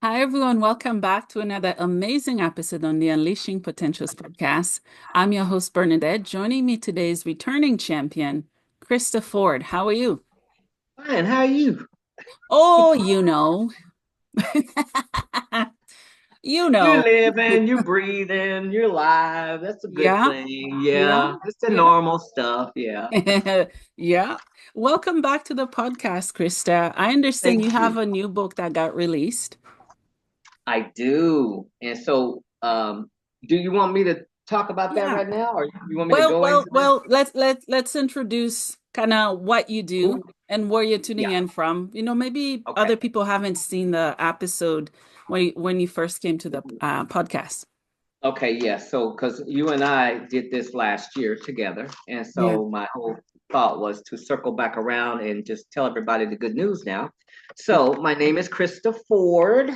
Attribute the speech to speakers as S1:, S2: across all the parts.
S1: Hi, everyone. Welcome back to another amazing episode on the Unleashing Potentials podcast. I'm your host, Bernadette. Joining me today is returning champion, Krista Ford. How are you?
S2: Fine, how are you?
S1: Oh, you know. You
S2: You're
S1: know.
S2: living, you're breathing, you're alive. That's a good
S1: Yeah,
S2: thing.
S1: yeah,
S2: Yeah, it's the
S1: yeah.
S2: normal stuff. Yeah.
S1: Yeah. Welcome back to the podcast, Krista. I understand you
S2: Thank
S1: have
S2: you.
S1: a new book that got released.
S2: I do. And so, do you want me to talk about that
S1: Yeah.
S2: right now, or you want me to
S1: Well,
S2: go
S1: well,
S2: into that?
S1: well, let's introduce kind of what you do
S2: Cool.
S1: and where you're tuning
S2: Yeah.
S1: in from. Maybe
S2: Okay.
S1: other people haven't seen the episode when you first came to the podcast.
S2: Okay. Yeah. So, because you and I did this last year together, and
S1: Yeah.
S2: so my whole thought was to circle back around and just tell everybody the good news now. So, my name is Krista Ford.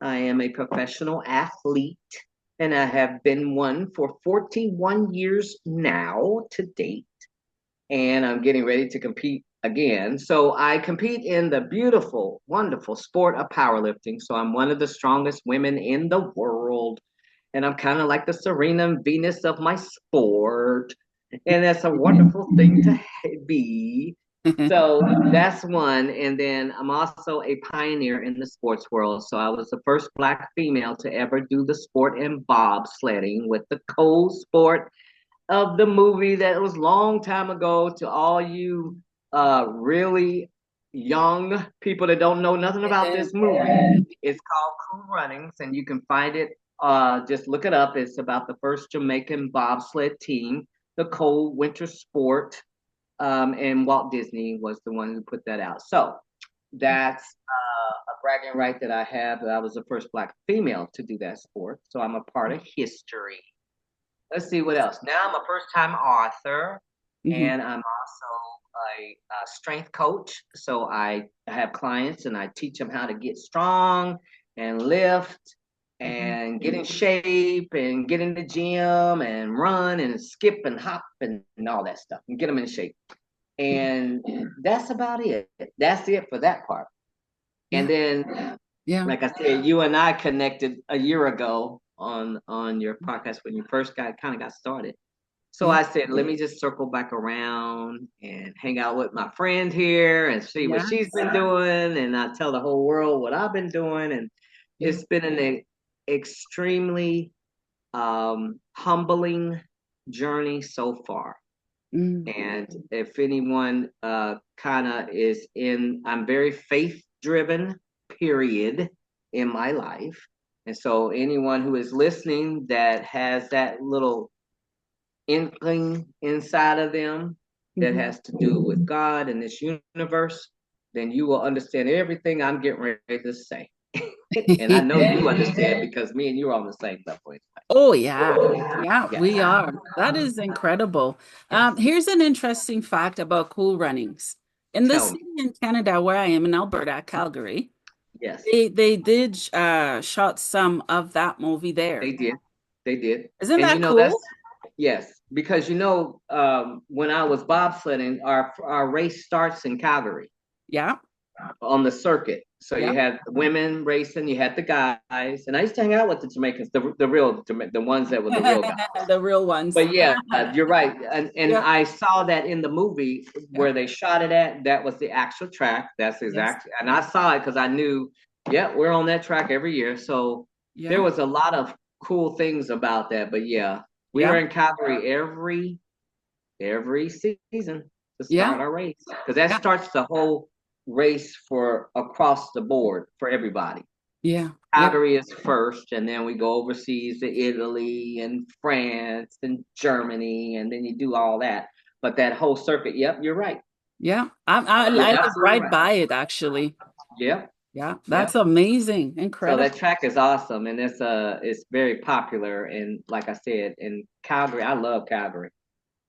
S2: I am a professional athlete, and I have been one for 41 years now to date. And I'm getting ready to compete again. So, I compete in the beautiful, wonderful sport of powerlifting. So, I'm one of the strongest women in the world, and I'm kind of like the Serena Venus of my sport. And that's a wonderful thing to be. So that's one. And then I'm also a pioneer in the sports world. So I was the first Black female to ever do the sport in bobsledding with the cold sport of the movie that was long time ago. To all you really young people that don't know nothing about this movie, it's called Cool Runnings, and you can find it. Just look it up. It's about the first Jamaican bobsled team, the cold winter sport, and Walt Disney was the one who put that out. So that's a bragging right that I have. That I was the first Black female to do that sport, so I'm a part of history. Let's see what else. Now I'm a first time author,
S1: Mhm.
S2: and I'm also a strength coach. So I have clients and I teach them how to get strong and lift and get in shape and get in the gym and run and skip and hop and all that stuff and get them in shape. And that's about it. That's it for that part. And
S1: Yeah.
S2: then,
S1: Yeah.
S2: like I said, you and I connected a year ago on your podcast when you first got started. So
S1: Yeah.
S2: I said, let me just circle back around and hang out with my friend here and see what
S1: Yeah.
S2: she's been doing, and I tell the whole world what I've been doing, and
S1: Yeah.
S2: it's been an extremely humbling journey so far.
S1: Mm.
S2: And if anyone kind of is in, I'm very faith driven, period, in my life. And so anyone who is listening that has that little inkling inside of them that
S1: Mhm.
S2: has to do with God and this universe, then you will understand everything I'm getting ready to say. And I know you understand because me and you are on the same level.
S1: Oh yeah. Yeah,
S2: Yes,
S1: we are. That is incredible.
S2: yes.
S1: Here's an interesting fact about cool runnings. In the
S2: Tell me.
S1: city in Canada where I am in Alberta, Calgary,
S2: Yes,
S1: they did shot some of that movie
S2: they
S1: there.
S2: did. They did.
S1: Isn't
S2: And
S1: that
S2: that's
S1: cool?
S2: yes, because when I was bobsledding, our race starts in Calgary
S1: Yeah,
S2: on the circuit. So you
S1: yeah.
S2: had the women racing, you had the guys, and I used to hang out with the Jamaicans, the ones that were the real guys.
S1: The real ones.
S2: But yeah, you're right, and
S1: Yeah,
S2: I saw that in the movie
S1: yeah.
S2: where they shot it at. That was the actual track. That's
S1: Yes.
S2: exact, and I saw it because I knew, yeah, we're on that track every year. So there
S1: Yeah,
S2: was a lot of cool things about that. But yeah, we are
S1: yeah,
S2: in Calgary every season to
S1: yeah,
S2: start our race because that
S1: yeah,
S2: starts the whole race for across the board for everybody.
S1: yeah, yeah,
S2: Calgary is first, and then we go overseas to Italy and France and Germany, and then you do all that. But that whole circuit, yep, you're right.
S1: yeah.
S2: You're
S1: I live
S2: absolutely
S1: right
S2: right.
S1: by it actually.
S2: Yep,
S1: Yeah,
S2: yep.
S1: that's amazing.
S2: So
S1: Incredible.
S2: that track is awesome, and it's very popular. And like I said, in Calgary, I love Calgary.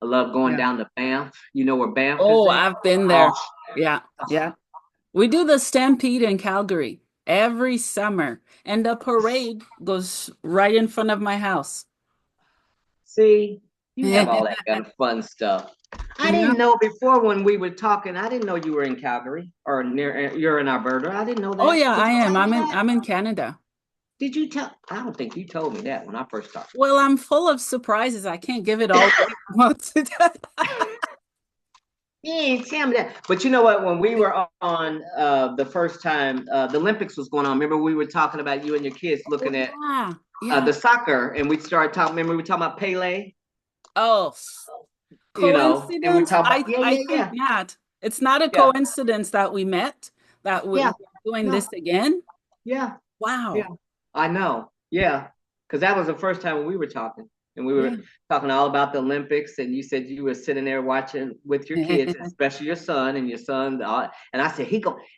S2: I love going
S1: Yeah.
S2: down to Banff. You know where Banff is
S1: Oh,
S2: at?
S1: I've been
S2: Oh,
S1: there. Yeah, yeah. We do the Stampede in Calgary every summer, and the parade goes right in front of my house.
S2: see, you have all that kind of fun stuff. I
S1: Yeah.
S2: didn't know before when we were talking. I didn't know you were in Calgary or near. You're in Alberta. I didn't know
S1: Oh
S2: that.
S1: yeah,
S2: Could
S1: I
S2: you
S1: am.
S2: tell me that?
S1: I'm in Canada.
S2: Did you tell? I don't think you told me that when I first started.
S1: Well, I'm full of surprises. I can't give it all away.
S2: Yeah, tell me that. But you know what? When we were on the first time, the Olympics was going on. Remember, we were talking about you and your kids looking at the soccer, and we started talking. Remember, we were talking about Pele.
S1: Oh,
S2: You know, and we
S1: coincidence?
S2: talk about
S1: I think not. It's not a
S2: yeah,
S1: coincidence that we met, that we're
S2: yeah,
S1: doing
S2: no,
S1: this again.
S2: yeah, yeah.
S1: Wow.
S2: I know, yeah, because that was the first time when we were talking, and we
S1: Yeah.
S2: were talking all about the Olympics, and you said you were sitting there watching with your kids, especially your son, and your son, and I said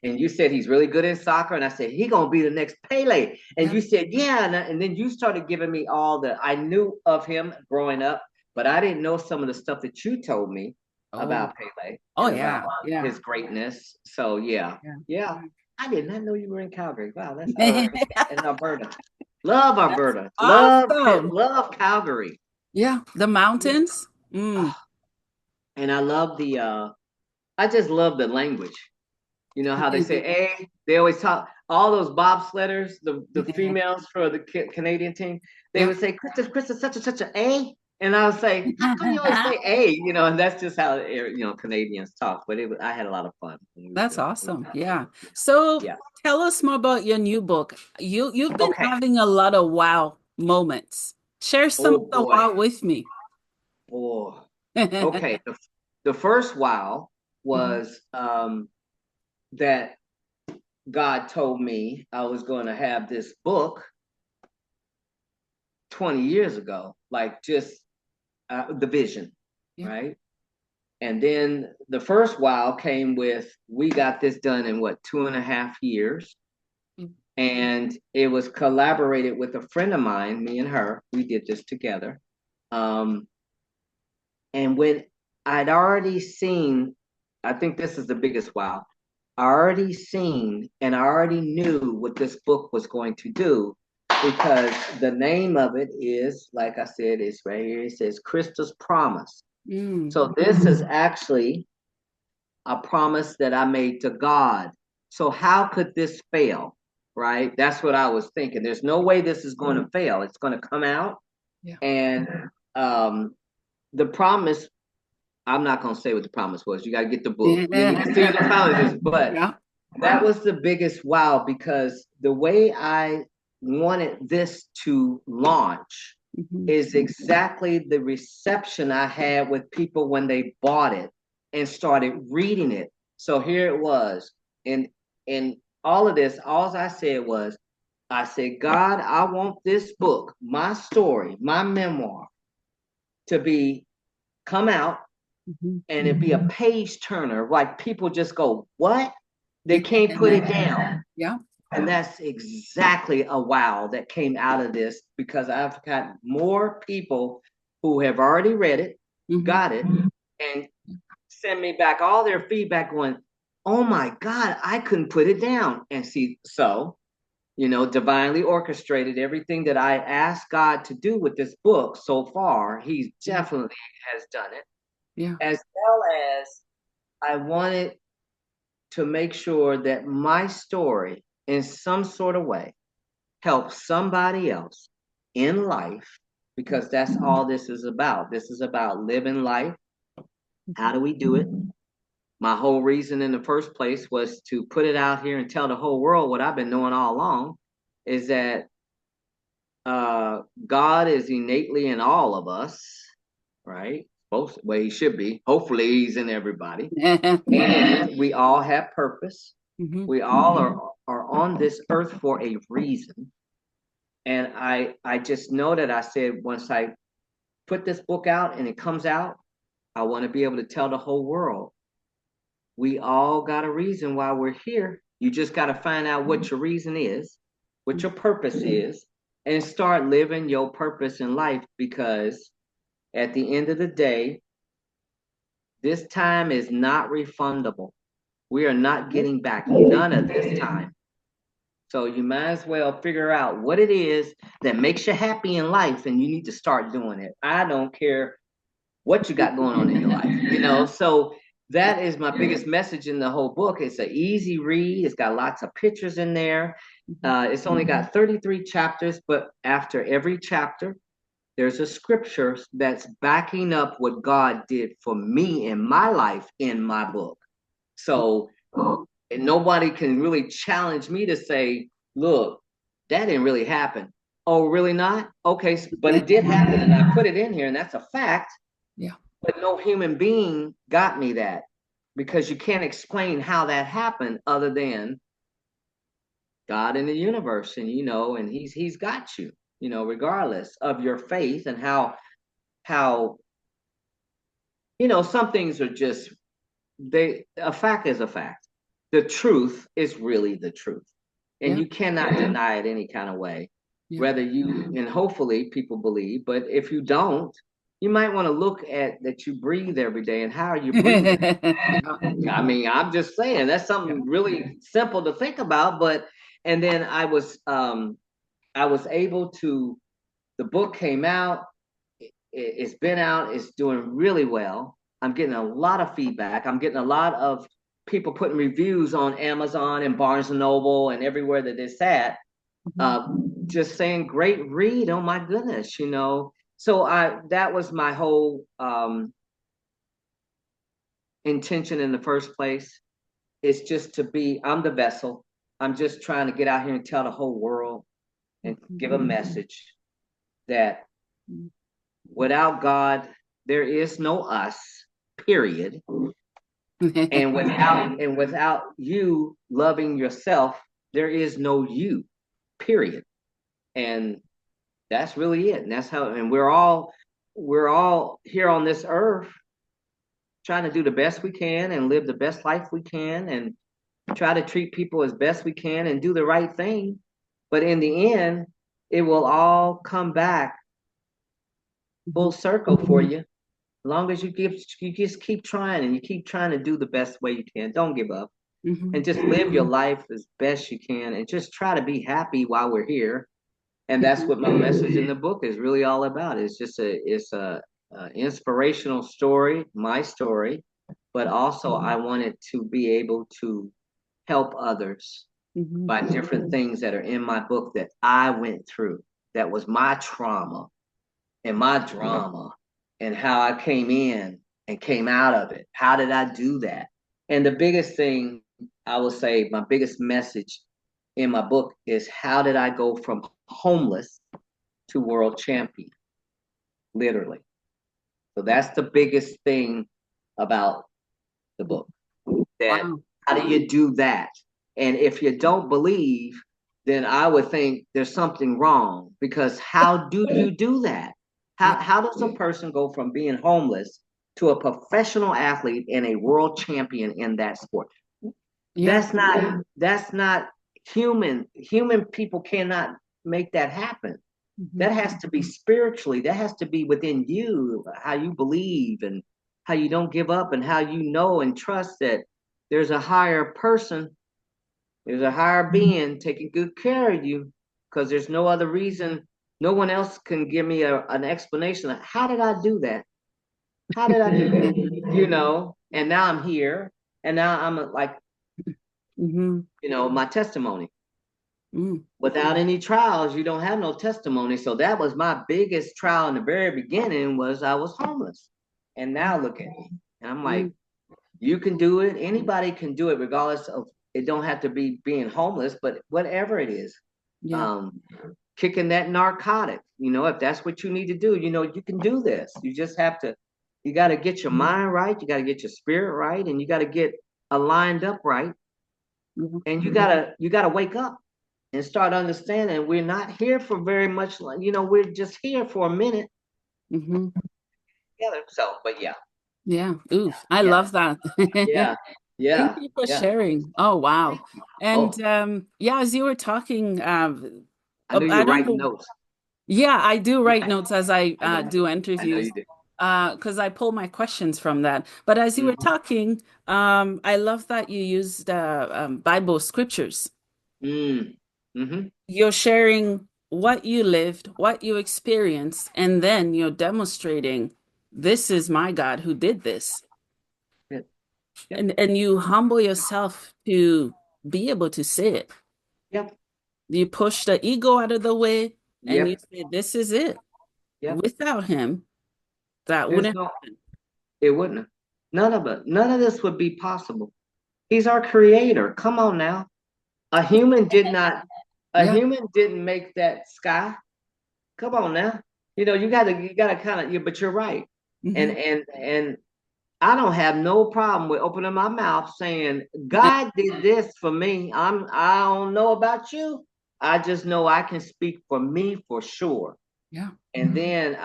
S2: and you said he's really good in soccer, and I said he gonna be the next Pele, and you said yeah, and then you started giving me I knew of him growing up, but I didn't know some of the stuff that you told me
S1: Oh,
S2: about Pele
S1: oh
S2: and
S1: yeah,
S2: about
S1: yeah,
S2: his greatness. So yeah,
S1: yeah.
S2: yeah. I did not know you were in Calgary. Wow, that's in Alberta. Love
S1: That's
S2: Alberta.
S1: awesome.
S2: Love Calgary.
S1: Yeah, the
S2: Yeah.
S1: mountains. Mm.
S2: Ah, and I love I just love the language. You know how they say A, they always talk all those bobsledders, the females for the Canadian team, they
S1: Yeah.
S2: would say, Krista, such a A. And I would say, how come you always say A? You know, and that's just how Canadians talk. But I had a lot of fun when we were
S1: That's
S2: doing
S1: awesome.
S2: it.
S1: Yeah. So
S2: Yeah.
S1: tell us more about your new book. You've been
S2: Okay.
S1: having a lot of wow moments. Share some
S2: Oh
S1: of the
S2: boy.
S1: wow with me.
S2: Oh. Okay. The first wow
S1: Mhm.
S2: was that God told me I was going to have this book 20 years ago, like just the vision,
S1: Yeah.
S2: right? And then the first wow came with we got this done in what, 2.5 years.
S1: Mhm.
S2: And it was collaborated with a friend of mine, me and her. We did this together. Um, and when I'd already seen, I think this is the biggest wow. I already seen and I already knew what this book was going to do because the name of it is, like I said, it's right here. It says Krista's Promise.
S1: Mm.
S2: So this is actually a promise that I made to God. So how could this fail? Right? That's what I was thinking. There's no way this is going to fail. It's going to come out.
S1: Yeah.
S2: And the promise, I'm not going to say what the promise was. You got to get the book. You need to see the founders. But
S1: Yeah.
S2: that was the biggest wow because the way I wanted this to launch
S1: Mhm.
S2: is exactly the reception I had with people when they bought it and started reading it. So here it was. And in all of this, all I said was, I said, God, I want this book, my story, my memoir, to be come out
S1: Mhm.
S2: and it be a page turner. Like people just go, what? They can't put it down.
S1: Yeah.
S2: And that's exactly a wow that came out of this because I've got more people who have already read it,
S1: Mhm.
S2: got it, and send me back all their feedback going, oh my God, I couldn't put it down. And see, so, divinely orchestrated everything that I asked God to do with this book so far. He definitely has done it,
S1: Yeah.
S2: as well as I wanted to make sure that my story in some sort of way helps somebody else in life because that's all this is about. This is about living life. How do we do it? My whole reason in the first place was to put it out here and tell the whole world what I've been knowing all along is that God is innately in all of us, right? Both way he should be. Hopefully, he's in everybody. And we all have purpose.
S1: Mhm.
S2: We all are on this earth for a reason. And I just know that I said once I put this book out and it comes out, I want to be able to tell the whole world we all got a reason why we're here. You just got to find out what your reason is, what your purpose is, and start living your purpose in life because at the end of the day, this time is not refundable. We are not getting back none of this time. So you might as well figure out what it is that makes you happy in life and you need to start doing it. I don't care what you got going on in your life, So that is my biggest message in the whole book. It's an easy read. It's got lots of pictures in there. It's only got 33 chapters, but after every chapter, there's a scripture that's backing up what God did for me in my life in my book. So and nobody can really challenge me to say, look, that didn't really happen. Oh, really not? Okay, but it did happen, and I put it in here, and that's a fact.
S1: Yeah.
S2: But no human being got me that, because you can't explain how that happened other than God in the universe, and and he's got you, regardless of your faith and how some things are just a fact is a fact. The truth is really the truth, and
S1: Yeah.
S2: you cannot deny it any kind of way.
S1: Yeah.
S2: Whether you and hopefully people believe, but if you don't, you might want to look at that you breathe every day and how are you breathing. I mean, I'm just saying that's something really simple to think about. But and then I was able to. The book came out. It's been out. It's doing really well. I'm getting a lot of feedback. I'm getting a lot of people putting reviews on Amazon and Barnes and Noble and everywhere that it's at. Just saying, great read. Oh my goodness, So that was my whole intention in the first place. It's just to be. I'm the vessel. I'm just trying to get out here and tell the whole world and give a message that without God, there is no us, period. and without you loving yourself, there is no you, period. And that's really it. And that's how. And we're all here on this earth trying to do the best we can and live the best life we can and try to treat people as best we can and do the right thing. But in the end, it will all come back full circle for you. As long as you just keep trying and you keep trying to do the best way you can. Don't give up. And just live your life as best you can and just try to be happy while we're here. And that's what my message in the book is really all about. It's just a inspirational story, my story, but also I wanted to be able to help others by different things that are in my book that I went through. That was my trauma and my drama and how I came in and came out of it. How did I do that? And the biggest thing I will say, my biggest message in my book is how did I go from homeless to world champion? Literally. So that's the biggest thing about the book. That how do you do that? And if you don't believe, then I would think there's something wrong, because how do you do that? How does a person go from being homeless to a professional athlete and a world champion in that sport? That's not human. Human people cannot make that happen. That has to be spiritually. That has to be within you, how you believe and how you don't give up and how you know and trust that there's a higher person, there's a higher being taking good care of you, because there's no other reason. No one else can give me an explanation of how did I do that? How did I do that? And now I'm here, and now I'm like, my testimony. Without any trials, you don't have no testimony. So that was my biggest trial in the very beginning, was I was homeless. And now look at me. And I'm like, you can do it. Anybody can do it, regardless of, it don't have to be being homeless, but whatever it is. Kicking that narcotic, if that's what you need to do, you can do this. You just have to, you got to get your mind right. You got to get your spirit right. And you got to get aligned up right. And you gotta wake up and start understanding we're not here for very much. We're just here for a minute. Together. So, but yeah.
S1: Yeah. Ooh, I love that.
S2: Yeah.
S1: Thank you for sharing. Oh, wow. And as you were talking,
S2: I knew you were writing notes.
S1: Yeah, I do write notes as I do interviews.
S2: I know you do.
S1: Because I pull my questions from that. But as you were talking, I love that you used Bible scriptures. You're sharing what you lived, what you experienced, and then you're demonstrating, this is my God who did this.
S2: Yep.
S1: And you humble yourself to be able to say it.
S2: Yep.
S1: You push the ego out of the way and you
S2: Yep.
S1: say, this is it.
S2: Yep.
S1: Without him, that
S2: There's
S1: wouldn't
S2: no,
S1: happen.
S2: it wouldn't have. None of it. None of this would be possible. He's our creator. Come on now. A human did not, a
S1: Yeah.
S2: human didn't make that sky. Come on now. You gotta kind of, yeah, but you're right. And
S1: Hmm.
S2: and I don't have no problem with opening my mouth saying, God did this for me. I don't know about you. I just know I can speak for me for sure.
S1: Yeah.
S2: And then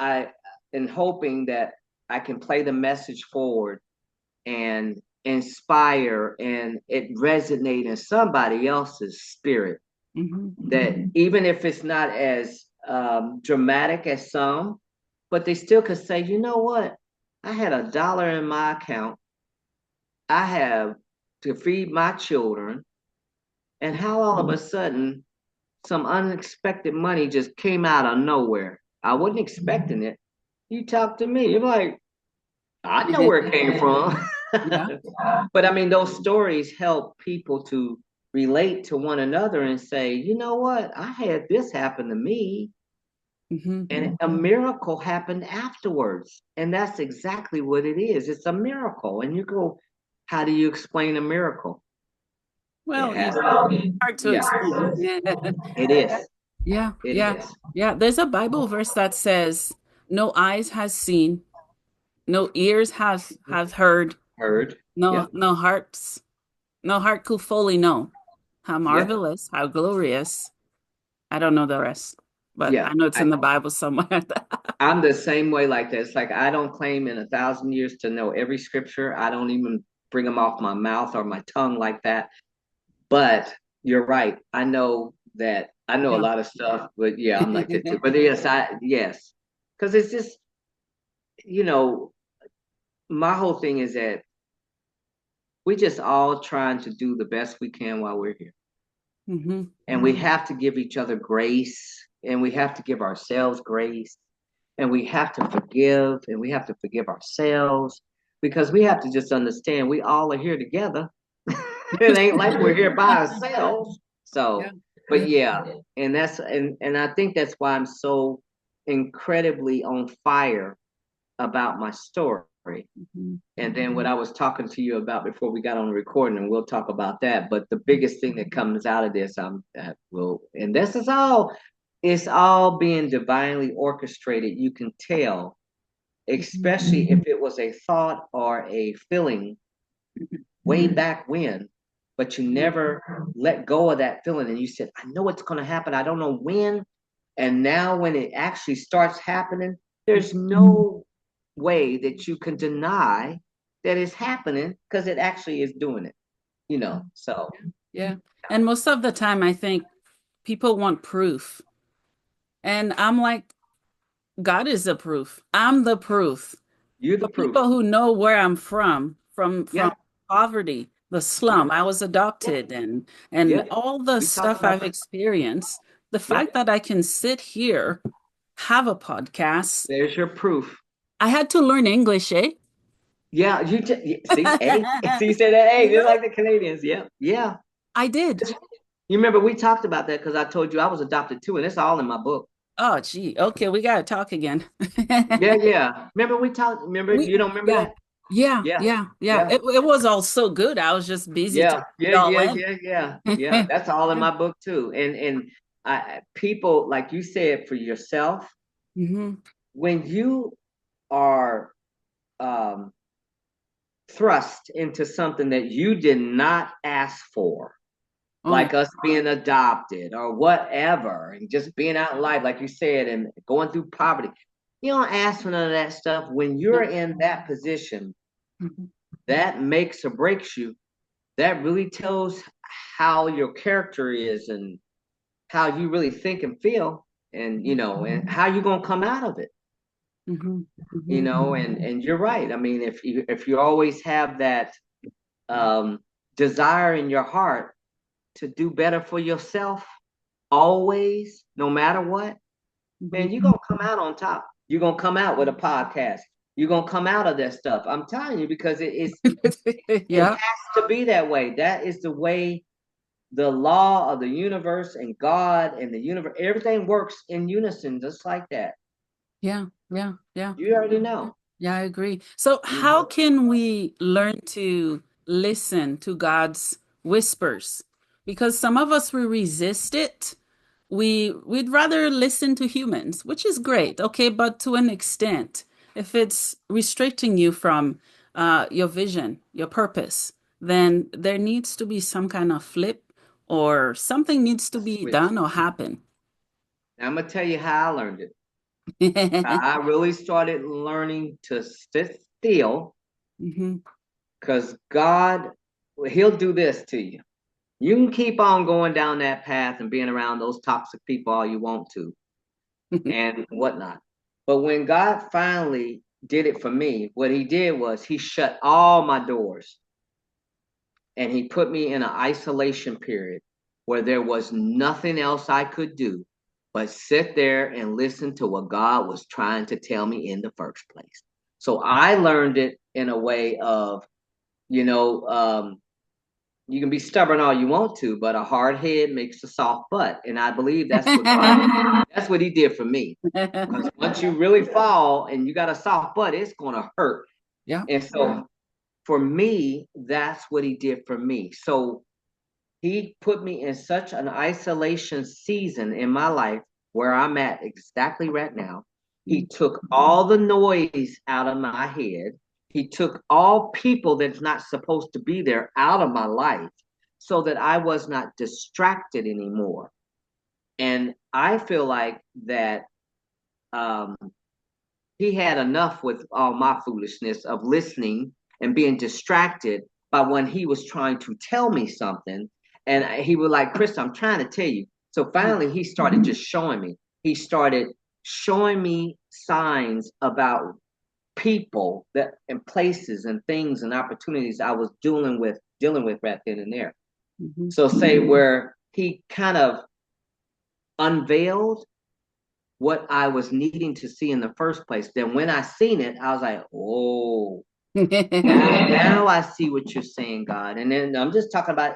S2: in hoping that I can play the message forward and inspire and it resonate in somebody else's spirit,
S1: Hmm.
S2: that even if it's not as dramatic as some, but they still could say, you know what? I had $1 in my account. I have to feed my children. And how all of a sudden some unexpected money just came out of nowhere. I wasn't expecting it. You talk to me, you're like, I know where it came from.
S1: Yeah.
S2: But I mean, those stories help people to relate to one another and say, you know what? I had this happen to me,
S1: Hmm.
S2: and a miracle happened afterwards. And that's exactly what it is. It's a miracle. And you go, how do you explain a miracle? It
S1: Well,
S2: has to be,
S1: hard to
S2: yeah,
S1: explain.
S2: it is.
S1: Yeah,
S2: It
S1: yeah,
S2: is.
S1: yeah. There's a Bible verse that says, "No eyes has seen, no ears has heard,
S2: Heard.
S1: no
S2: Yep.
S1: no hearts, no heart could fully know how
S2: Yep.
S1: marvelous, how glorious." I don't know the rest, but
S2: Yeah.
S1: I know it's in the Bible somewhere.
S2: I'm the same way like this. Like I don't claim in 1,000 years to know every scripture. I don't even bring them off my mouth or my tongue like that. But you're right. I know that I know a
S1: Yeah.
S2: lot of stuff, but yeah, I'm like that too. But yes. Because it's just, you know, my whole thing is that we just all trying to do the best we can while we're here.
S1: Hmm.
S2: And we have to give each other grace and we have to give ourselves grace and we have to forgive and we have to forgive ourselves because we have to just understand we all are here together. It ain't like we're here by ourselves.
S1: Yeah.
S2: So, but yeah, and I think that's why I'm so incredibly on fire about my story.
S1: Mhm.
S2: And then what I was talking to you about before we got on the recording, and we'll talk about that. But the biggest thing that comes out of this, and this is all, it's all being divinely orchestrated. You can tell,
S1: Mhm.
S2: especially if it was a thought or a feeling way back when, but you
S1: Yeah.
S2: never let go of that feeling. And you said, I know it's going to happen. I don't know when. And now when it actually starts happening, there's no way that you can deny that it's happening because it actually is doing it, So
S1: Yeah. And most of the time, I think people want proof. And I'm like, God is the proof. I'm the proof.
S2: you're the
S1: For
S2: proof.
S1: people who know where I'm from
S2: Yeah,
S1: poverty, the
S2: yeah,
S1: slum, I was
S2: yeah,
S1: adopted and
S2: yeah.
S1: all the
S2: We talked
S1: stuff
S2: about
S1: I've
S2: that.
S1: experienced, the
S2: Yeah,
S1: fact that I can sit here, have a podcast.
S2: there's your proof.
S1: I had to learn English, eh?
S2: Yeah, see, hey, see, you say that, hey,
S1: You
S2: just
S1: know,
S2: like the Canadians. Yeah, yeah.
S1: I did.
S2: You remember we talked about that because I told you I was adopted too, and it's all in my book.
S1: Oh, gee. Okay, we gotta talk again.
S2: Yeah, yeah. Remember we talked? Remember
S1: We,
S2: you don't remember
S1: yeah,
S2: that?
S1: yeah,
S2: Yeah,
S1: yeah, yeah.
S2: yeah,
S1: It was all so good. I was just busy
S2: yeah,
S1: taking
S2: yeah,
S1: it all
S2: yeah,
S1: in.
S2: yeah, yeah, yeah. That's all in
S1: Yeah.
S2: my book too. And people like you said for yourself
S1: Hmm.
S2: when you are um, thrust into something that you did not ask for,
S1: Oh yeah.
S2: like us being adopted or whatever, and just being out in life, like you said, and going through poverty. You don't ask for none of that stuff. When you're
S1: No.
S2: in that position,
S1: Mhm.
S2: that makes or breaks you. That really tells how your character is and how you really think and feel, and and how you're gonna come out of it.
S1: Mhm. Mhm.
S2: And you're right. I mean, if you always have that um, desire in your heart to do better for yourself, always, no matter what, then
S1: Mhm.
S2: you're gonna come out on top. You're gonna come out with a podcast. You're gonna come out of that stuff. I'm telling you, because it
S1: Yeah.
S2: has to be that way. That is the way the law of the universe and God and the universe, everything works in unison, just like that.
S1: Yeah. Yeah. Yeah.
S2: You already know.
S1: Yeah, I agree. So, how
S2: Mhm.
S1: can we learn to listen to God's whispers? Because some of us we resist it. We'd rather listen to humans, which is great, okay, but to an extent. If it's restricting you from your vision, your purpose, then there needs to be some kind of flip or something needs to be
S2: Switch.
S1: done or happen.
S2: Now, I'm gonna tell you how I learned it. I really started learning to sit still
S1: Mhm.
S2: because God, He'll do this to you. You can keep on going down that path and being around those toxic people all you want to and whatnot. But when God finally did it for me, what He did was He shut all my doors and He put me in an isolation period where there was nothing else I could do but sit there and listen to what God was trying to tell me in the first place. So I learned it in a way of, you know, you can be stubborn all you want to, but a hard head makes a soft butt. And I believe that's what God, that's what He did for me. Because once you really fall and you got a soft butt, it's gonna hurt.
S1: Yeah.
S2: And so for me, that's what He did for me. So He put me in such an isolation season in my life where I'm at exactly right now. He took all the noise out of my head. He took all people that's not supposed to be there out of my life so that I was not distracted anymore. And I feel like that um, he had enough with all my foolishness of listening and being distracted by when he was trying to tell me something. And he was like, Chris, I'm trying to tell you. So finally, he started just showing me. He started showing me signs about people that and places and things and opportunities I was dealing with right then and there.
S1: Mhm.
S2: So say where he kind of unveiled what I was needing to see in the first place. Then when I seen it, I was like, oh, now I see what you're saying, God. And then I'm just talking about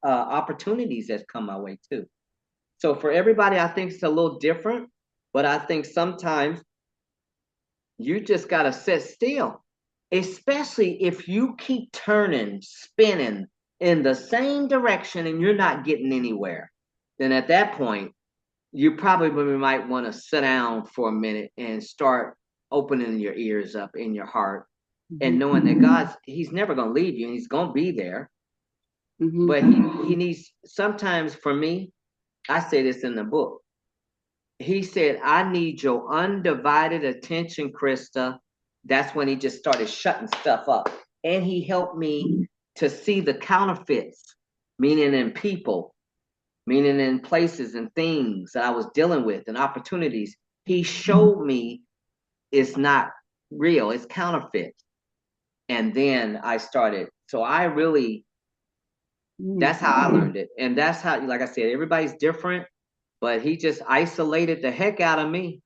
S2: opportunities that come my way too. So for everybody, I think it's a little different, but I think sometimes you just got to sit still, especially if you keep turning, spinning in the same direction and you're not getting anywhere. Then at that point, you probably might want to sit down for a minute and start opening your ears up in your heart and
S1: Mhm.
S2: knowing that He's never going to leave you and He's going to be there.
S1: Mhm.
S2: But he needs, sometimes for me, I say this in the book. He said, I need your undivided attention, Krista. That's when He just started shutting stuff up. And He helped me to see the counterfeits, meaning in people, meaning in places and things that I was dealing with and opportunities. He showed me it's not real, it's counterfeit. And then I started. So I really,
S1: Mhm.
S2: that's how I learned it. And that's how, like I said, everybody's different, but He just isolated the heck out of me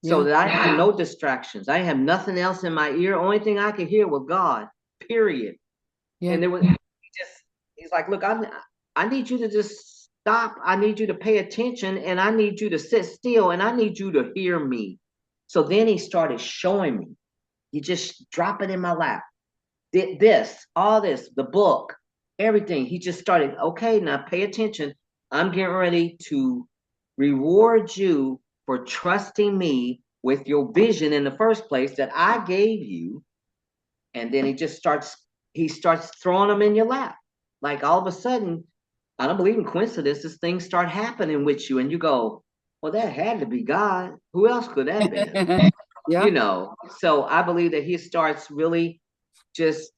S2: so
S1: Yeah.
S2: that I had no distractions. I had nothing else in my ear. Only thing I could hear was God, period.
S1: Yeah.
S2: And there was, he's like, look, I need you to just stop. I need you to pay attention and I need you to sit still and I need you to hear me. So then He started showing me. He just drop it in my lap. This, all this, the book, everything. He just started, okay, now pay attention. I'm getting ready to reward you for trusting me with your vision in the first place that I gave you. And then he starts throwing them in your lap. Like all of a sudden, I don't believe in coincidences, things start happening with you, and you go, well, that had to be God. Who else could that have been?
S1: Yeah.
S2: So I believe that He starts really just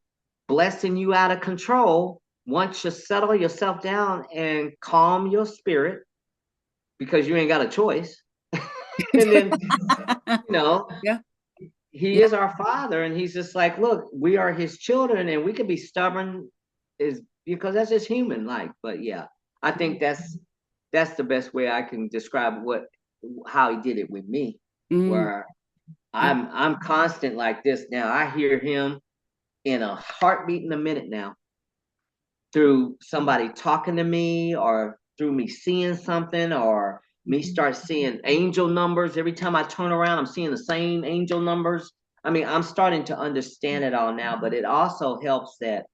S2: blessing you out of control once you settle yourself down and calm your spirit because you ain't got a choice. And then, you know,
S1: Yeah.
S2: He
S1: Yeah.
S2: is our Father, and He's just like, look, we are His children, and we can be stubborn, is because that's just human like. But yeah, I think that's the best way I can describe how He did it with me,
S1: Mm.
S2: where
S1: Yeah.
S2: I'm constant like this now. I hear him in a heartbeat in a minute now, through somebody talking to me or through me seeing something or me start seeing angel numbers. Every time I turn around, I'm seeing the same angel numbers. I mean, I'm starting to understand it all now, but it also helps that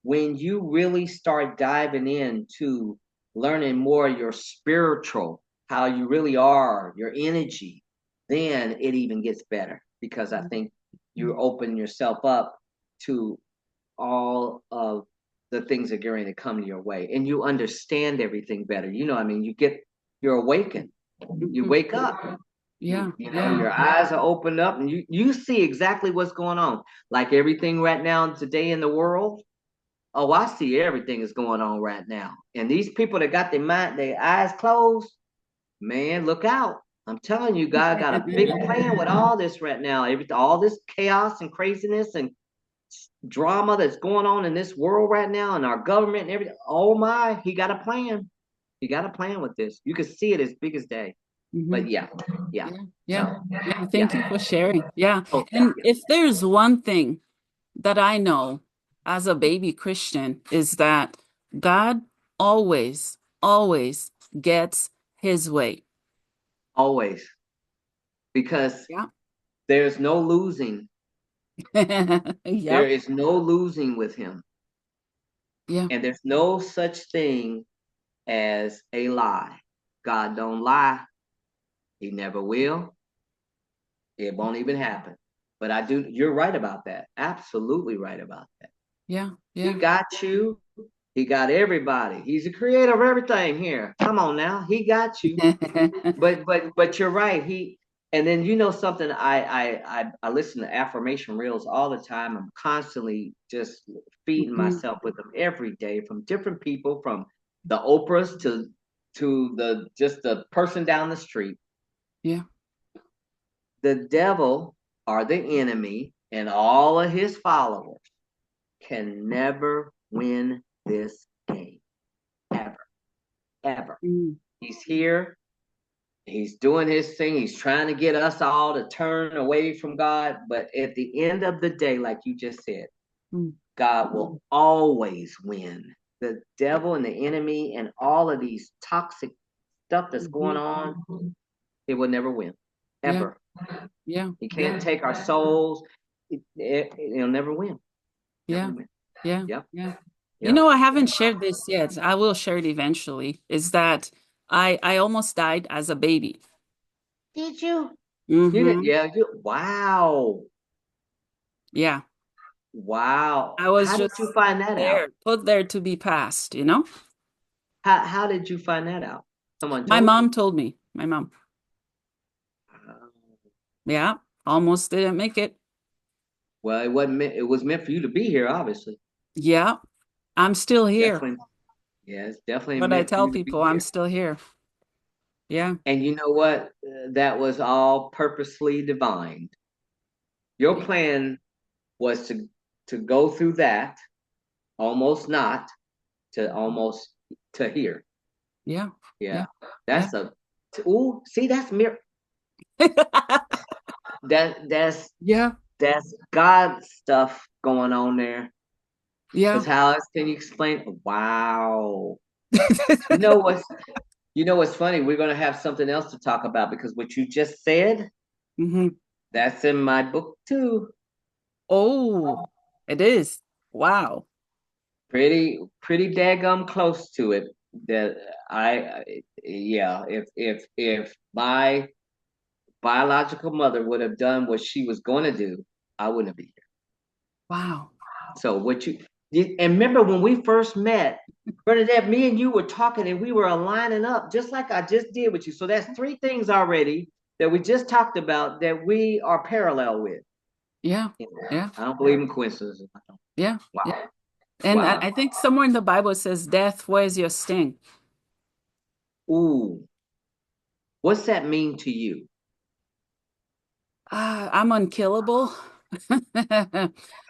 S2: when you really start diving into learning more your spiritual, how you really are, your energy, then it even gets better because I think you open yourself up to all of the things that are going to come your way and you understand everything better. You know, I mean, you're awakened. You wake up.
S1: Yeah.
S2: You know,
S1: Yeah.
S2: your eyes are opened up and you see exactly what's going on. Like everything right now today in the world. Oh, I see everything is going on right now. And these people that got their eyes closed, man, look out. I'm telling you, God got a big plan with all this right now. All this chaos and craziness and drama that's going on in this world right now and our government and everything. Oh my, he got a plan. He got a plan with this. You can see it as big as day.
S1: Mm-hmm.
S2: But yeah, yeah.
S1: Yeah. Yeah.
S2: So
S1: Yeah. Thank you
S2: yeah.
S1: for sharing. Yeah.
S2: Oh yeah.
S1: And if there's one thing that I know as a baby Christian is that God always, always gets his way.
S2: Always. Because
S1: Yeah.
S2: there's no losing. There
S1: Yep.
S2: is no losing with him.
S1: Yeah.
S2: And there's no such thing as a lie. God don't lie. He never will. It won't even happen. But you're right about that. Absolutely right about that.
S1: Yeah.
S2: He
S1: Yeah.
S2: got you. He got everybody. He's the creator of everything here. Come on now. He got you. But you're right. And then you know something, I listen to affirmation reels all the time. I'm constantly just feeding
S1: Mhm.
S2: myself with them every day from different people, from the Oprahs to the just the person down the street.
S1: Yeah.
S2: The devil or the enemy and all of his followers can never win this game. Ever. Ever.
S1: Mm.
S2: He's here. He's doing his thing. He's trying to get us all to turn away from God. But at the end of the day, like you just said,
S1: Mm.
S2: God will always win. The devil and the enemy and all of these toxic stuff that's going
S1: Mhm.
S2: on, it will never win.
S1: Yeah.
S2: Ever.
S1: Yeah.
S2: He can't
S1: Yeah.
S2: take our souls. It'll never win. Never
S1: Yeah.
S2: win.
S1: Yeah.
S2: Yep.
S1: Yeah. You
S2: Yep.
S1: know, I haven't shared this yet. I will share it eventually. Is that I almost died as a baby.
S2: Did you? You did?
S1: Hmm.
S2: Yeah. Wow.
S1: Yeah.
S2: Wow.
S1: I was
S2: How did
S1: just
S2: you find that out?
S1: there, put there to be passed, you know?
S2: How did you find that out? Someone
S1: My
S2: told you?
S1: mom told me. My mom. Yeah. Almost didn't make it.
S2: Well, it wasn't meant, it was meant for you to be here, obviously.
S1: Yeah. I'm still here.
S2: Definitely. Yeah, it's definitely
S1: But I
S2: meant for
S1: tell
S2: you to be
S1: people I'm
S2: here.
S1: still here. Yeah.
S2: And you know what? That was all purposely divine. Your
S1: Yeah.
S2: plan was to go through that, almost not, to almost to here.
S1: Yeah. Yeah.
S2: Yeah.
S1: Yeah.
S2: That's a ooh, see that's that
S1: Yeah.
S2: that's God stuff going on there.
S1: Yeah.
S2: Because how else can you explain? Wow. You know what's funny? We're gonna have something else to talk about because what you just said,
S1: Hmm.
S2: that's in my book too.
S1: Oh, it is. Wow.
S2: Pretty daggum close to it. That yeah, if my biological mother would have done what she was going to do, I wouldn't be here.
S1: Wow.
S2: So and remember when we first met, Bernadette, me and you were talking and we were aligning up just like I just did with you. So that's three things already that we just talked about that we are parallel with.
S1: Yeah. Yeah.
S2: I don't believe in coincidences.
S1: Yeah. Yeah.
S2: Wow.
S1: And I,
S2: Wow.
S1: I think somewhere in the Bible it says, "Death, where's your sting?"
S2: Ooh. What's that mean to you?
S1: I'm unkillable.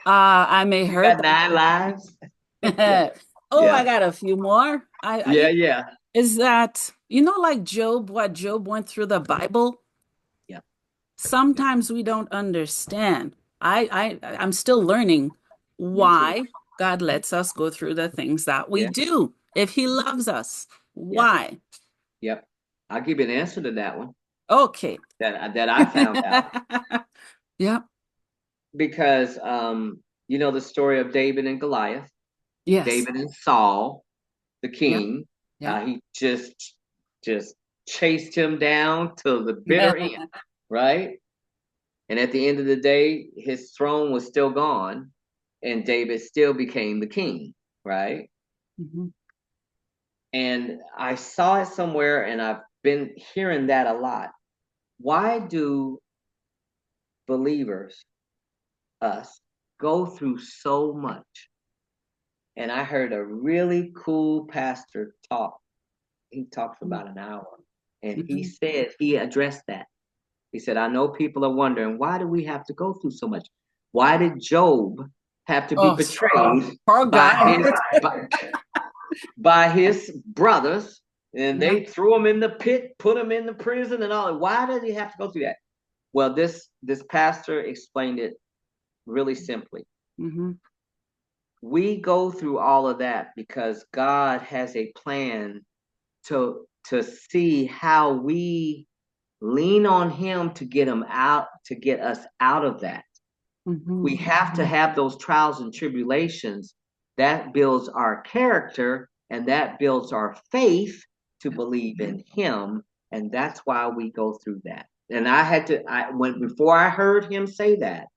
S1: I may
S2: You
S1: hurt.
S2: got 9 lives? Yeah.
S1: Oh, I
S2: Yeah.
S1: got a few more.
S2: Yeah, yeah.
S1: Is that like Job, what Job went through the Bible?
S2: Yeah.
S1: sometimes we don't understand. I'm still learning
S2: Me too.
S1: why God lets us go through the things that we
S2: Yeah.
S1: do. If he loves us,
S2: Yeah.
S1: why?
S2: Yep. I'll give you an answer to that one
S1: Okay.
S2: that I found out.
S1: Yeah.
S2: Because you know the story of David and Goliath,
S1: Yes.
S2: David and Saul, the
S1: Yeah.
S2: king,
S1: Yeah.
S2: how he just chased him down to the bitter end, right? And at the end of the day, his throne was still gone, and David still became the king, right?
S1: Mhm.
S2: And I saw it somewhere, and I've been hearing that a lot. Why do believers, us, go through so much? And I heard a really cool pastor talk. He talked for about an hour, and he
S1: Mhm.
S2: said he addressed that. He said, "I know people are wondering why do we have to go through so much? Why did Job have to be
S1: Oh,
S2: betrayed
S1: poor
S2: by
S1: guy.
S2: by, by his brothers, and
S1: Yeah.
S2: they threw him in the pit, put him in the prison, and all? Why did he have to go through that?" Well, this pastor explained it really simply.
S1: Hmm.
S2: We go through all of that because God has a plan to see how we lean on him to get him out, to get us out of that.
S1: Hmm.
S2: We have to have those trials and tribulations. That builds our character, and that builds our faith to believe in him, and that's why we go through that. And I had to, before I heard him say that,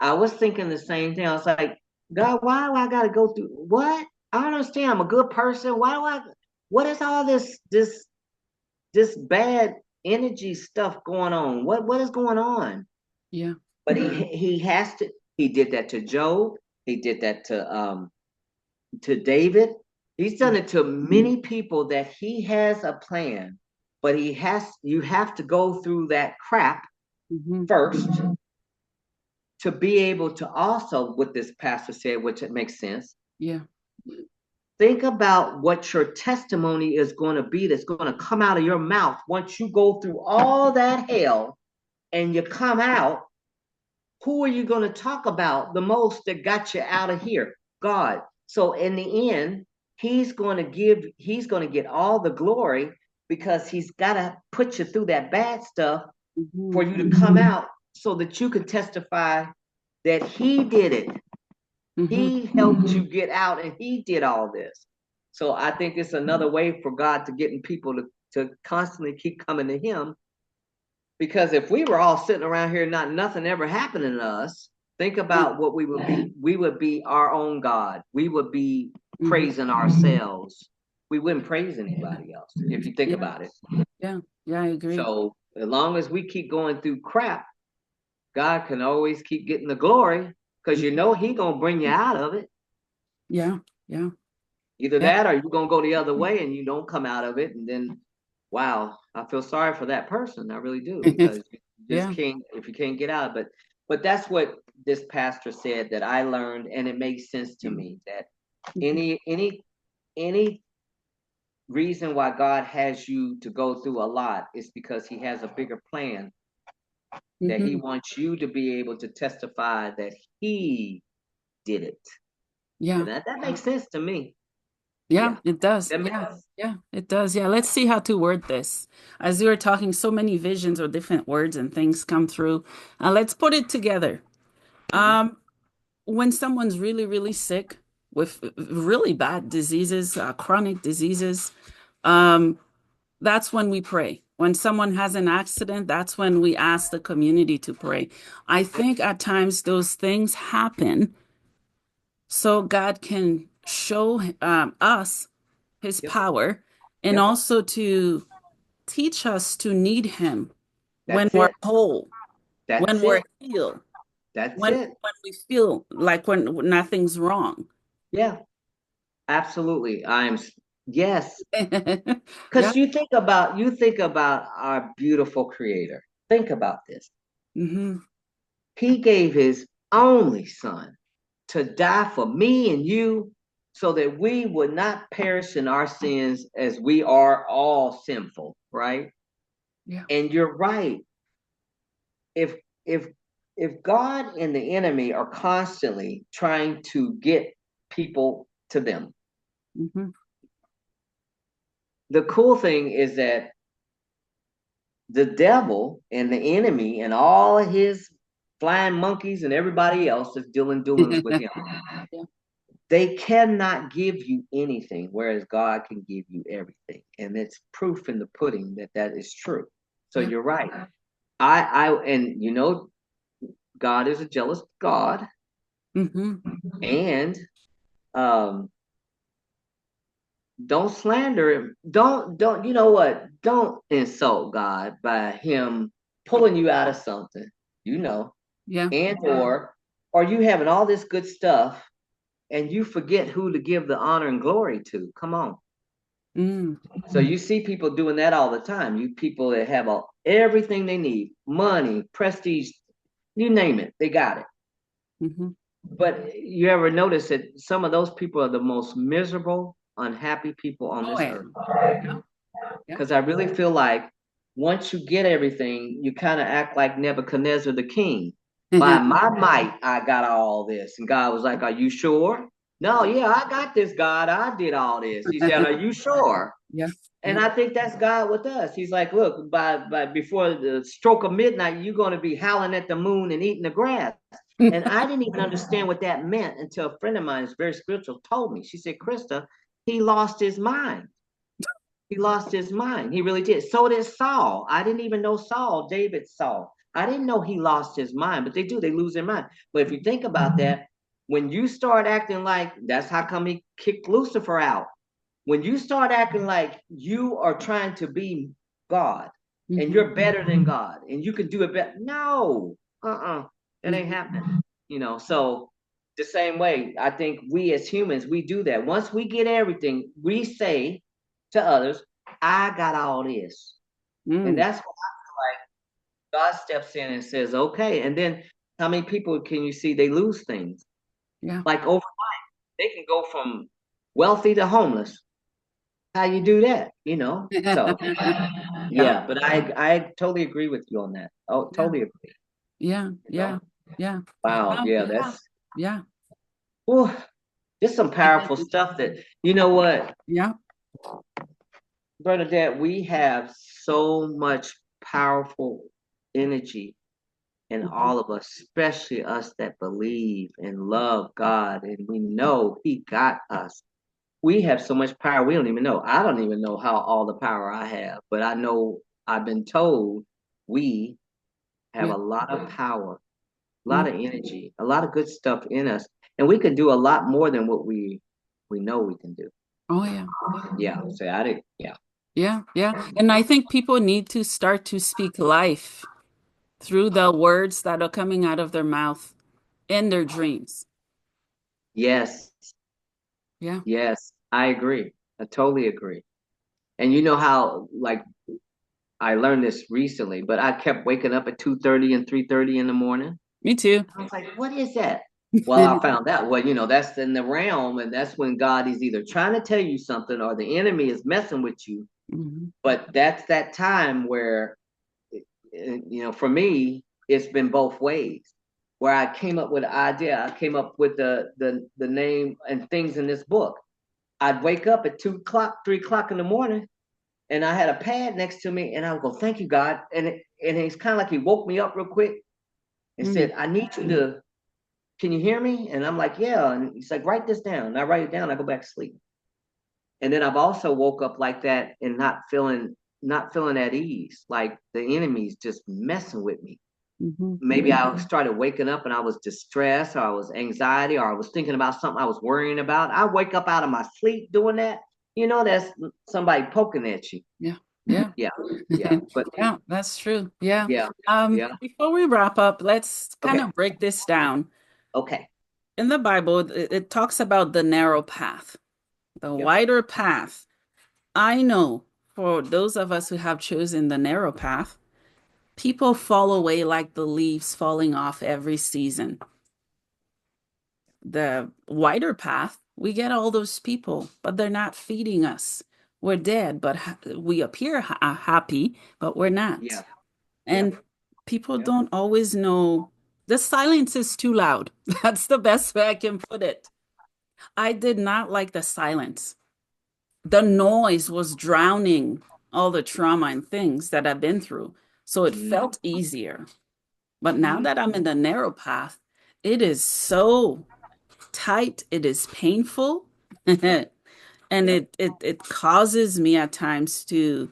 S2: I was thinking the same thing. I was like, God, why do I got to go through what? I don't understand. I'm a good person. Why do I? What is all this bad energy stuff going on? What is going on?
S1: Yeah.
S2: But he has to. He did that to Job. He did that to David. He's done it to many people that he has a plan, but you have to go through that crap
S1: Hmm.
S2: first to be able to also, what this pastor said, which it makes sense.
S1: Yeah.
S2: Think about what your testimony is going to be that's going to come out of your mouth once you go through all that hell and you come out. Who are you going to talk about the most that got you out of here? God. So in the end, he's going to get all the glory because he's got to put you through that bad stuff
S1: Hmm.
S2: for you to come out so that you can testify that he did it.
S1: Hmm.
S2: He helped you get out and he did all this. So I think it's another way for God to getting people to constantly keep coming to him. Because if we were all sitting around here, not nothing ever happening to us, think about what we would be. We would be our own God. We would be
S1: Hmm.
S2: praising ourselves. We wouldn't praise anybody else if you think
S1: Yeah.
S2: about it.
S1: Yeah. Yeah. I agree.
S2: So as long as we keep going through crap, God can always keep getting the glory because you know he gonna bring you out of it.
S1: Yeah. Yeah.
S2: Either
S1: Yeah.
S2: that or you gonna go the other way and you don't come out of it, and then wow, I feel sorry for that person. I really do, because you just
S1: Yeah.
S2: can't, if you can't get out. But that's what this pastor said that I learned, and it makes sense to me that
S1: Mhm.
S2: any reason why God has you to go through a lot is because he has a bigger plan, that he
S1: Mhm.
S2: wants you to be able to testify that he did it.
S1: Yeah.
S2: And that makes sense to me.
S1: Yeah,
S2: Yeah.
S1: it does.
S2: That
S1: Yeah.
S2: makes,
S1: Yeah, it does. Yeah. Let's see how to word this. As you were talking, so many visions or different words and things come through. Let's put it together.
S2: mhm.
S1: Um, when someone's really, really sick with really bad diseases, chronic diseases, um, that's when we pray. When someone has an accident, that's when we ask the community to pray. I think at times those things happen so God can show us his
S2: Yep.
S1: power and
S2: Yep.
S1: also to teach us to need him when
S2: That's
S1: we're
S2: it.
S1: whole, when
S2: That's
S1: we're
S2: it.
S1: healed,
S2: That's
S1: when
S2: it.
S1: when we feel like when nothing's wrong.
S2: Yeah, absolutely. Yes,
S1: Yeah.
S2: because you think about our beautiful creator. Think about this.
S1: Hmm.
S2: He gave his only son to die for me and you so that we would not perish in our sins, as we are all sinful, right?
S1: Yeah.
S2: And you're right. if if if God and the enemy are constantly trying to get people to them,
S1: Mm-hmm.
S2: the cool thing is that the devil and the enemy and all of his flying monkeys and everybody else that's dealing with him,
S1: Yeah.
S2: they cannot give you anything, whereas God can give you everything. And it's proof in the pudding that that is true. So
S1: Yeah.
S2: you're right. And God is a jealous God,
S1: Mm-hmm.
S2: and um, don't slander him. Don't you know what? Don't insult God by him pulling you out of something, you know,
S1: Yeah.
S2: and or you having all this good stuff and you forget who to give the honor and glory to. Come on.
S1: Mm.
S2: So you see people doing that all the time. You people that have everything they need, money, prestige, you name it, they got it.
S1: Mm-hmm.
S2: But you ever notice that some of those people are the most miserable, unhappy people on
S1: Oh
S2: this
S1: yeah.
S2: earth?
S1: Yeah. Yeah.
S2: Because I really feel like once you get everything, you kind of act like Nebuchadnezzar the king. By my might, I got all this. And God was like, are you sure? No, yeah, I got this, God. I did all this. He said, are you sure?
S1: Yeah.
S2: And
S1: Yeah.
S2: I think that's God with us. He's like, look, by before the stroke of midnight, you're going to be howling at the moon and eating the grass. And I didn't even understand what that meant until a friend of mine who's very spiritual told me. She said, Krista, he lost his mind. He lost his mind. He really did. So did Saul. I didn't even know Saul, David Saul. I didn't know he lost his mind, but they do. They lose their mind. But if you think about that, when you start acting like that's how come he kicked Lucifer out. When you start acting like you are trying to be God and
S1: Mm-hmm.
S2: you're better than God and you can do it better. No, that ain't
S1: Mm-hmm.
S2: happening. So the same way, I think we as humans, we do that. Once we get everything, we say to others, I got all this. And
S1: Mm.
S2: that's what God steps in and says, okay. And then how many people can you see they lose things?
S1: Yeah.
S2: Like over, they can go from wealthy to homeless. How you do that, So
S1: Yeah.
S2: yeah, but I totally agree with you on that. Oh,
S1: Yeah.
S2: totally agree.
S1: Yeah.
S2: You
S1: Yeah.
S2: know?
S1: Yeah.
S2: Wow, yeah,
S1: Yeah.
S2: that's
S1: Yeah.
S2: whew, just some powerful stuff that you know what,
S1: Yeah.
S2: Bernadette, we have so much powerful energy in
S1: Mm-hmm.
S2: all of us, especially us that believe and love God and we know He got us. We have so much power we don't even know. I don't even know how all the power I have, but I know I've been told we have
S1: Yeah.
S2: a lot of power, a
S1: Mm.
S2: lot of energy, a lot of good stuff in us, and we can do a lot more than what we know we can do.
S1: Oh yeah.
S2: Yeah. So I did. Yeah.
S1: Yeah. Yeah. And I think people need to start to speak life through the words that are coming out of their mouth in their dreams.
S2: Yes.
S1: Yeah.
S2: Yes. I agree. I totally agree. And you know how like I learned this recently, but I kept waking up at 2:30 and 3:30 in the morning.
S1: Me too.
S2: I was like, what is that? Well, I found out, well, that's in the realm, and that's when God is either trying to tell you something or the enemy is messing with you.
S1: Mhm.
S2: But that's that time where, for me, it's been both ways. Where I came up with an idea, I came up with the name and things in this book. I'd wake up at 2 o'clock, 3 o'clock in the morning, and I had a pad next to me, and I would go, "Thank you, God." And it's kind of like He woke me up real quick and
S1: Mm.
S2: said, "I need you to. Can you hear me?" And I'm like, "Yeah." And He's like, "Write this down." And I write it down. I go back to sleep. And then I've also woke up like that and not feeling at ease, like the enemy's just messing with me.
S1: Mhm.
S2: Maybe I started waking up and I was distressed or I was anxiety or I was thinking about something I was worrying about. I wake up out of my sleep doing that. That's somebody poking at you.
S1: Yeah. Yeah.
S2: Yeah, yeah, but
S1: Yeah, that's true. Yeah.
S2: yeah, yeah.
S1: Before we wrap up, let's kind
S2: Okay,
S1: of break this down.
S2: okay,
S1: In the Bible, it talks about the narrow path, the
S2: yep.
S1: wider path. I know for those of us who have chosen the narrow path, people fall away like the leaves falling off every season. The wider path, we get all those people, but they're not feeding us. We're dead, but we appear happy, but we're not.
S2: Yeah, yeah,
S1: And People
S2: Yep.
S1: don't always know. The silence is too loud. That's the best way I can put it. I did not like the silence. The noise was drowning all the trauma and things that I've been through. So it
S2: Mm,
S1: felt easier. But now
S2: mm,
S1: that I'm in the narrow path, it is so tight, it is painful, and
S2: yep.
S1: it causes me at times to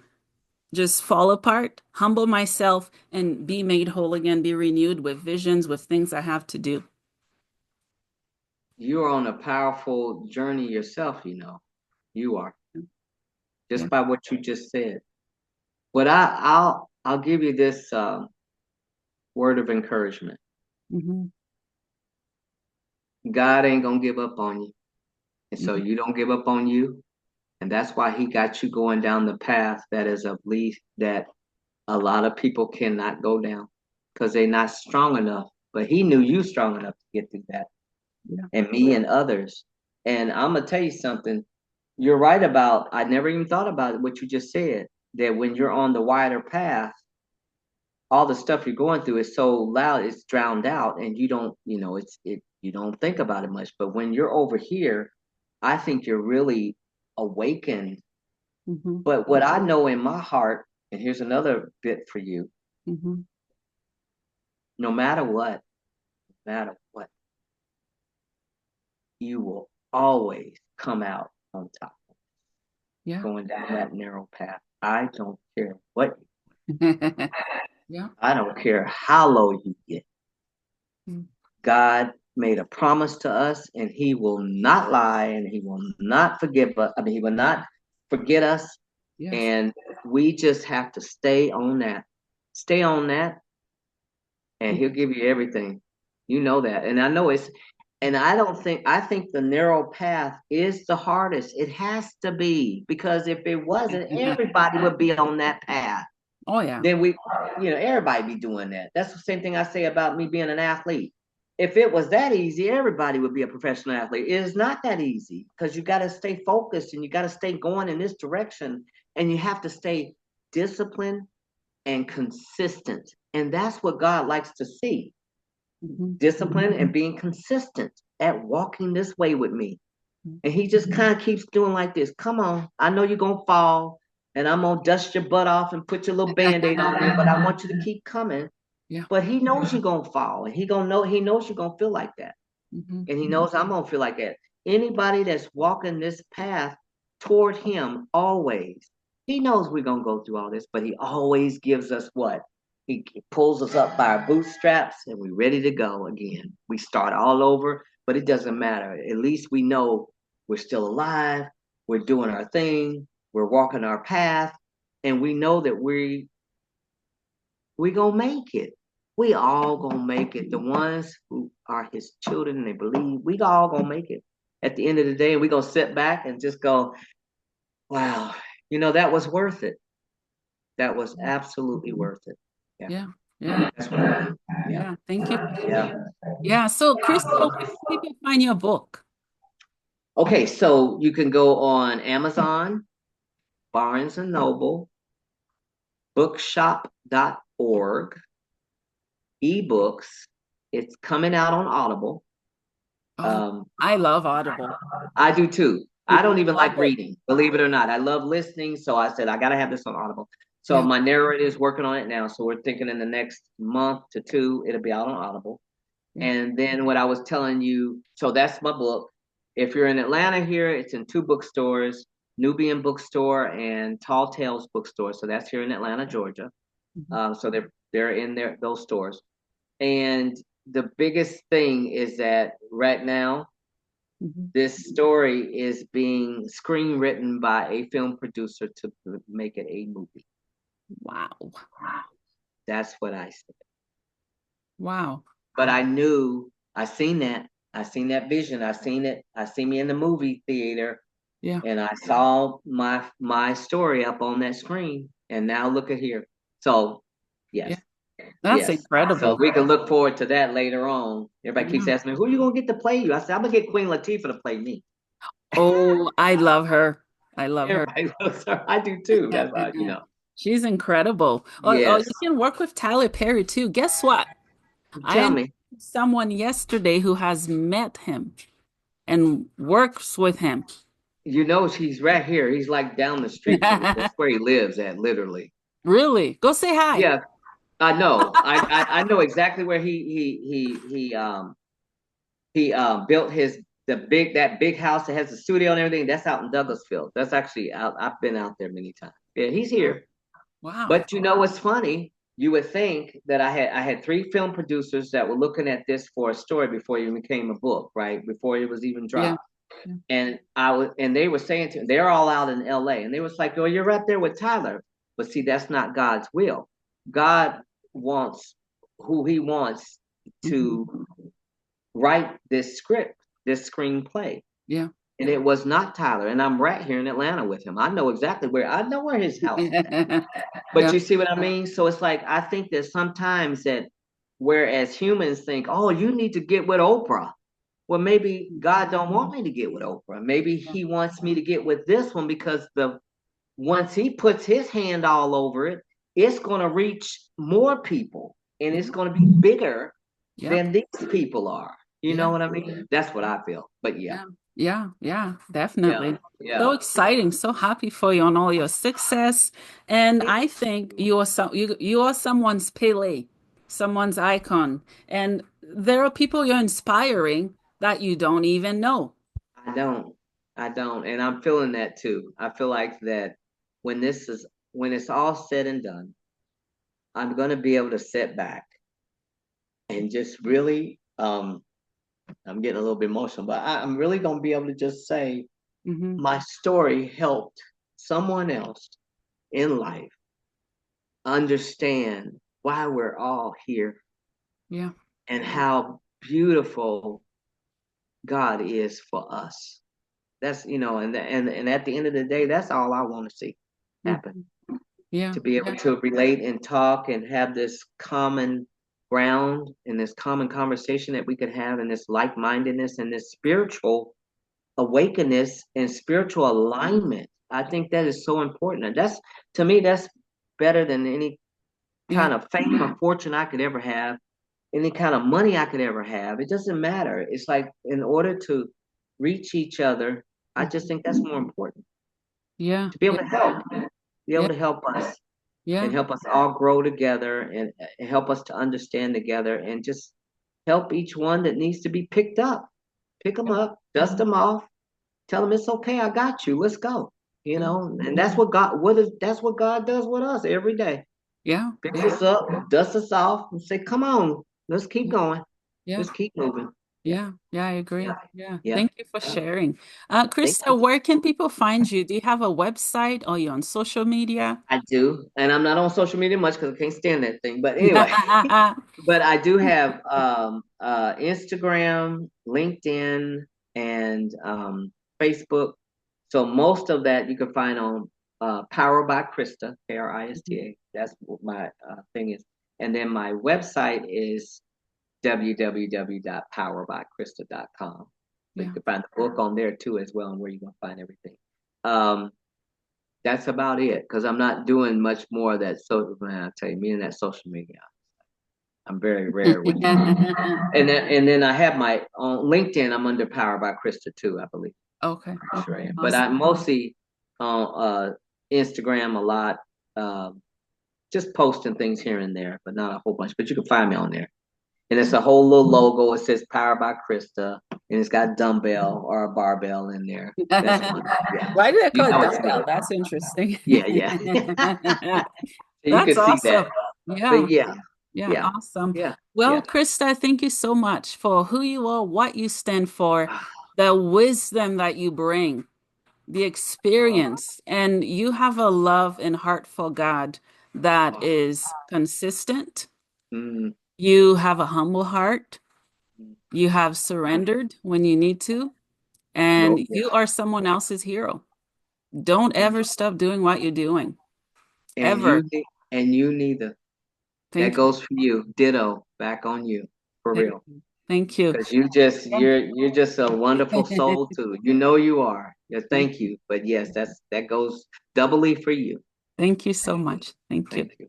S1: just fall apart, humble myself, and be made whole again, be renewed with visions, with things I have to do.
S2: You're on a powerful journey yourself, you know. You are,
S1: Yeah.
S2: just by what you just said. But I'll give you this word of encouragement.
S1: Hmm.
S2: God ain't gonna give up on you. And so
S1: Hmm.
S2: you don't give up on you. And that's why he got you going down the path that is of least that a lot of people cannot go down because they're not strong enough. But he knew you strong enough to get through that,
S1: Yeah.
S2: and me and others. And I'm gonna tell you something. You're right about. I never even thought about what you just said. That when you're on the wider path, all the stuff you're going through is so loud, it's drowned out, and you don't, you don't think about it much. But when you're over here, I think you're really awakened.
S1: Hmm.
S2: But what I know in my heart, and here's another bit for you:
S1: Hmm.
S2: no matter what, no matter what, you will always come out on top,
S1: Yeah.
S2: going down that narrow path. I don't care what,
S1: Yeah.
S2: I don't care how low you get.
S1: Mm.
S2: God made a promise to us, and he will not lie, and he will not forgive us. I mean, he will not forget us.
S1: Yes.
S2: And we just have to stay on that. Stay on that, and he'll give you everything. You know that. And I know it's, and I think the narrow path is the hardest. It has to be, because if it wasn't, everybody would be on that path.
S1: Oh, yeah.
S2: Then everybody be doing that. That's the same thing I say about me being an athlete. If it was that easy, everybody would be a professional athlete. It is not that easy, because you got to stay focused, and you got to stay going in this direction, and you have to stay disciplined and consistent. And that's what God likes to see:
S1: Hmm.
S2: discipline and being consistent at walking this way with me.
S1: Hmm.
S2: And he just kind of keeps doing like this. Come on, I know you're gonna fall, and I'm gonna dust your butt off and put your little band-aid on there, but I want you to keep coming.
S1: Yeah.
S2: But he knows you're gonna fall, and he knows you're gonna feel like that.
S1: Hmm.
S2: And he knows I'm gonna feel like that. Anybody that's walking this path toward him, always, he knows we're gonna go through all this, but he always gives us what? He pulls us up by our bootstraps, and we're ready to go again. We start all over, but it doesn't matter. At least we know we're still alive, we're doing our thing, we're walking our path, and we know that we gonna make it. We all gonna make it. The ones who are his children and they believe, we all gonna make it. At the end of the day, we gonna sit back and just go, wow, that was worth it. That was absolutely worth it. Yeah.
S1: Yeah. Yeah.
S2: That's what I mean. Yeah.
S1: Yeah. Thank you.
S2: Yeah.
S1: Yeah. So, Krista, where can people find your book?
S2: Okay, so you can go on Amazon, Barnes and Noble, bookshop.org, ebooks. It's coming out on Audible.
S1: Oh,
S2: Um,
S1: I love Audible.
S2: I do too. I don't even
S1: Love
S2: like
S1: it.
S2: reading, believe it or not. I love listening. So I said, I got to have this on Audible. So
S1: Yeah.
S2: my narrator is working on it now. So we're thinking in the next month to two, it'll be out on Audible.
S1: Yeah.
S2: And then what I was telling you, so that's my book. If you're in Atlanta here, it's in two bookstores, Nubian Bookstore and Tall Tales Bookstore. So that's here in Atlanta, Georgia.
S1: Mhm.
S2: So they're in those stores. And the biggest thing is that right now,
S1: Mhm.
S2: this story is being screenwritten by a film producer to make it a movie.
S1: Wow.
S2: That's what I said.
S1: Wow.
S2: But I seen that vision. I seen it. I seen me in the movie theater,
S1: Yeah.
S2: and I saw my story up on that screen. And now look at here. So
S1: Yeah.
S2: yes,
S1: That's
S2: yes. So
S1: incredible.
S2: we can look forward to that later on. Everybody keeps
S1: Yeah.
S2: asking me, who are you gonna get to play you? I said, I'm gonna get Queen Latifah to play me.
S1: Oh, I love her. I love her.
S2: Everybody loves her. I do too. That's why.
S1: She's incredible. Oh,
S2: Yes.
S1: you can work with Tyler Perry too. Guess what? I
S2: Tell
S1: know
S2: me.
S1: someone yesterday who has met him and works with him.
S2: You know, he's right here. He's like down the street from me. That's where he lives at, literally.
S1: Really? Go say hi.
S2: Yeah, I know. I know exactly where he built his that big house that has a studio and everything. That's out in Douglasville. That's actually out. I've been out there many times. Yeah, he's here.
S1: Wow.
S2: But you know what's funny? You would think that I had three film producers that were looking at this for a story before it even became a book, right? Before it was even
S1: Yeah.
S2: dropped. And they were saying to me, they're all out in LA, and they was like, "Oh, you're right there with Tyler." But see, that's not God's will. God wants who He wants
S1: Mhm.
S2: to write this script, this screenplay.
S1: Yeah.
S2: And it was not Tyler. And I'm right here in Atlanta with him. I know exactly I know where his house is at. But
S1: Yeah.
S2: you see what I mean? So it's like I think that sometimes that whereas humans think, oh, you need to get with Oprah. Well, maybe God don't want me to get with Oprah. Maybe
S1: Yeah.
S2: he wants me to get with this one because the once he puts his hand all over it, it's going to reach more people and it's going to be bigger
S1: Yep.
S2: than these people are. You know
S1: Yeah.
S2: what I mean? That's what I feel. But yeah,
S1: Yeah. Yeah. Yeah.
S2: yeah,
S1: Definitely. So
S2: yeah.
S1: exciting. So happy for you on all your success. And I think you are someone's Pele, someone's icon. And there are people you're inspiring that you don't even know.
S2: I don't. I don't. And I'm feeling that too. I feel like that when when it's all said and done, I'm gonna be able to sit back and just really I'm getting a little bit emotional, but I'm really gonna be able to just say
S1: Hmm.
S2: my story helped someone else in life understand why we're all here
S1: Yeah.
S2: and how beautiful God is for us. That's and at the end of the day, that's all I want to see happen.
S1: Mhm. Yeah.
S2: To be able
S1: Yeah.
S2: to relate and talk and have this common ground and this common conversation that we could have and this like-mindedness and this spiritual awakeness and spiritual alignment. I think that is so important. And that's to me, that's better than any
S1: Yeah.
S2: kind of fame or fortune I could ever have, any kind of money I could ever have. It doesn't matter. It's like in order to reach each other, I just
S1: Mhm.
S2: think that's more important.
S1: Yeah.
S2: To be able
S1: Yeah.
S2: to help, be able
S1: Yeah.
S2: to help us and
S1: Yeah.
S2: help us all grow together and help us to understand together and just help each one that needs to be picked up. Pick them
S1: Yeah.
S2: up, dust them off, tell them it's okay, I got you. Let's go. You
S1: Yeah.
S2: know, and that's what God does with us every day.
S1: Yeah.
S2: Picks
S1: Yeah.
S2: us up, dusts us off, and say, "Come on, let's keep going.
S1: Yeah.
S2: Let's keep moving." Yeah,
S1: Yeah. Yeah. I
S2: yeah,
S1: agree. Yeah.
S2: yeah.
S1: Thank you for
S2: Yeah.
S1: sharing.
S2: Thank you.
S1: Krista, where can people find you? Do you have a website or you on social media?
S2: I do, and I'm not on social media much because I can't stand that thing. But anyway, but I do have Instagram, LinkedIn, and Facebook. So most of that you can find on Power by Krista, Krista. That's what my thing is. And then my website is www.powerbykrista.com. So you
S1: Yeah.
S2: can find the book on there too as well, and where you're gonna find everything. Um, that's about it because I'm not doing much more of that. So man, I tell you, me and that social media, I'm very rare with it. And then I have my on LinkedIn. I'm under Power by Krista too, I believe.
S1: Okay.
S2: I'm sure
S1: Okay.
S2: I am. But I
S1: Awesome.
S2: mostly on Instagram a lot, just posting things here and there, but not a whole bunch. But you can find me on there. And it's a whole little logo. It says Power by Krista, and it's got a dumbbell or a barbell in there. That's one. Yeah,
S1: Why do they
S2: you
S1: call it
S2: know it's me.
S1: dumbbell? That's interesting.
S2: Yeah, yeah. You can
S1: That's
S2: see that.
S1: awesome. Yeah.
S2: But yeah,
S1: Yeah.
S2: yeah,
S1: Awesome.
S2: yeah,
S1: Well,
S2: yeah.
S1: Krista, thank you so much for who you are, what you stand for, the wisdom that you bring, the experience, and you have a love and heart for God that is consistent.
S2: Mm,
S1: You have a humble heart. You have surrendered when you need to,
S2: oh
S1: and
S2: yeah.
S1: you are someone else's hero. Don't ever stop doing what you're doing.
S2: And
S1: Ever.
S2: you neither. That
S1: Thank you.
S2: goes for you. Ditto. Back on you. For
S1: Thank
S2: real.
S1: you. Thank you.
S2: Because you're just a wonderful soul too. You know you are. Yeah, thank you. But yes, that goes doubly for you.
S1: Thank you so much. Thank you.
S2: Thank you.